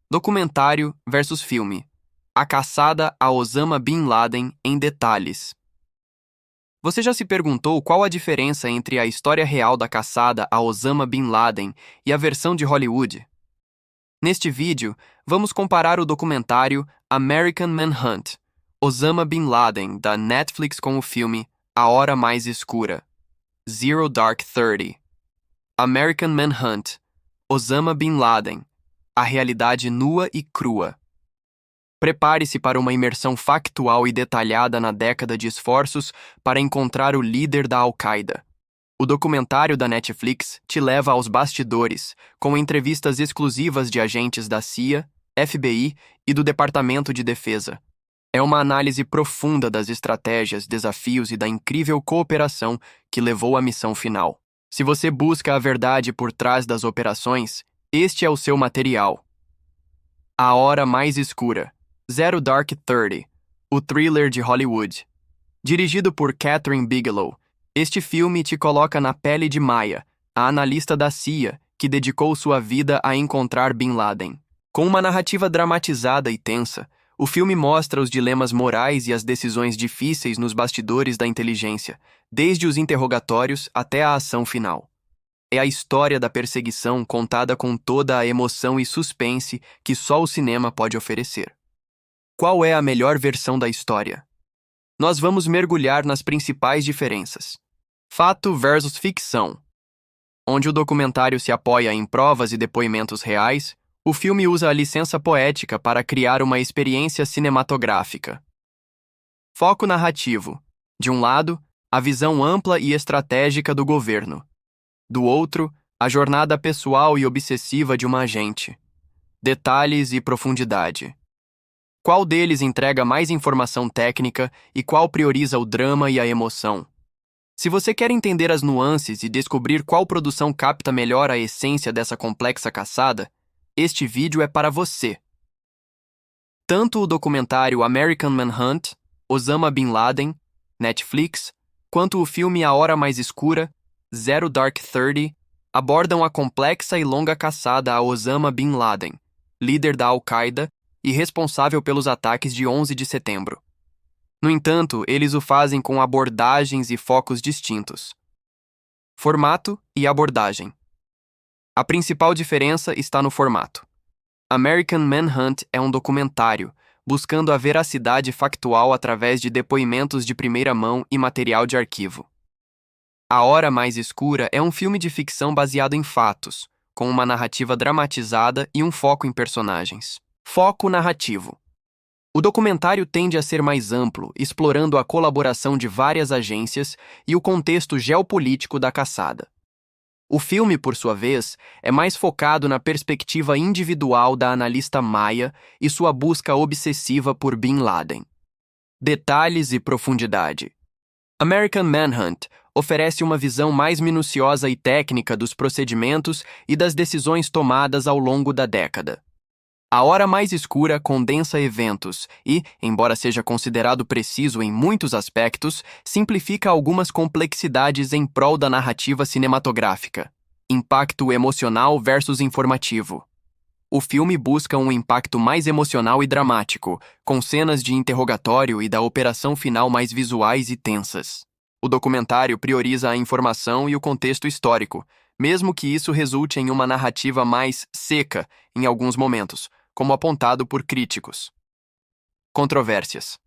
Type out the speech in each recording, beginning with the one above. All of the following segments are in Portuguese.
Documentário versus filme. A caçada a Osama Bin Laden em detalhes. Você já se perguntou qual a diferença entre a história real da caçada a Osama Bin Laden e a versão de Hollywood? Neste vídeo, vamos comparar o documentário American Manhunt, Osama Bin Laden, da Netflix, com o filme A Hora Mais Escura, Zero Dark Thirty. American Manhunt, Osama Bin Laden, a realidade nua e crua. Prepare-se para uma imersão factual e detalhada na década de esforços para encontrar o líder da Al-Qaeda. O documentário da Netflix te leva aos bastidores, com entrevistas exclusivas de agentes da CIA, FBI e do Departamento de Defesa. É uma análise profunda das estratégias, desafios e da incrível cooperação que levou à missão final. Se você busca a verdade por trás das operações, este é o seu material. A Hora Mais Escura, Zero Dark Thirty, o thriller de Hollywood. Dirigido por Kathryn Bigelow, este filme te coloca na pele de Maya, a analista da CIA que dedicou sua vida a encontrar Bin Laden. Com uma narrativa dramatizada e tensa, o filme mostra os dilemas morais e as decisões difíceis nos bastidores da inteligência, desde os interrogatórios até a ação final. É a história da perseguição contada com toda a emoção e suspense que só o cinema pode oferecer. Qual é a melhor versão da história? Nós vamos mergulhar nas principais diferenças. Fato versus ficção. Onde o documentário se apoia em provas e depoimentos reais, o filme usa a licença poética para criar uma experiência cinematográfica. Foco narrativo. De um lado, a visão ampla e estratégica do governo. Do outro, a jornada pessoal e obsessiva de uma agente. Detalhes e profundidade. Qual deles entrega mais informação técnica e qual prioriza o drama e a emoção? Se você quer entender as nuances e descobrir qual produção capta melhor a essência dessa complexa caçada, este vídeo é para você. Tanto o documentário American Manhunt, Osama Bin Laden, Netflix, quanto o filme A Hora Mais Escura, Zero Dark Thirty, abordam a complexa e longa caçada a Osama Bin Laden, líder da Al-Qaeda e responsável pelos ataques de 11 de setembro. No entanto, eles o fazem com abordagens e focos distintos. Formato e abordagem. A principal diferença está no formato. American Manhunt é um documentário, buscando a veracidade factual através de depoimentos de primeira mão e material de arquivo. A Hora Mais Escura é um filme de ficção baseado em fatos, com uma narrativa dramatizada e um foco em personagens. Foco narrativo. O documentário tende a ser mais amplo, explorando a colaboração de várias agências e o contexto geopolítico da caçada. O filme, por sua vez, é mais focado na perspectiva individual da analista Maya e sua busca obsessiva por Bin Laden. Detalhes e profundidade. American Manhunt oferece uma visão mais minuciosa e técnica dos procedimentos e das decisões tomadas ao longo da década. A Hora Mais Escura condensa eventos e, embora seja considerado preciso em muitos aspectos, simplifica algumas complexidades em prol da narrativa cinematográfica. Impacto emocional versus informativo. O filme busca um impacto mais emocional e dramático, com cenas de interrogatório e da operação final mais visuais e tensas. O documentário prioriza a informação e o contexto histórico, mesmo que isso resulte em uma narrativa mais seca em alguns momentos, como apontado por críticos. Controvérsias.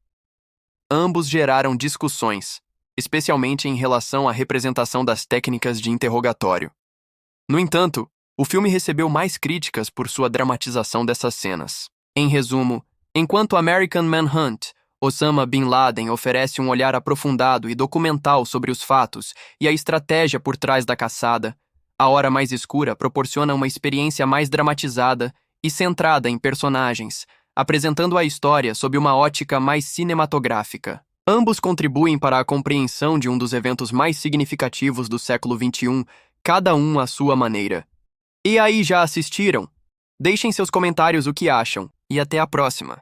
Ambos geraram discussões, especialmente em relação à representação das técnicas de interrogatório. No entanto, o filme recebeu mais críticas por sua dramatização dessas cenas. Em resumo, enquanto American Manhunt, Osama Bin Laden oferece um olhar aprofundado e documental sobre os fatos e a estratégia por trás da caçada, A Hora Mais Escura proporciona uma experiência mais dramatizada e centrada em personagens, apresentando a história sob uma ótica mais cinematográfica. Ambos contribuem para a compreensão de um dos eventos mais significativos do século XXI, cada um à sua maneira. E aí, já assistiram? Deixem seus comentários o que acham, e até a próxima!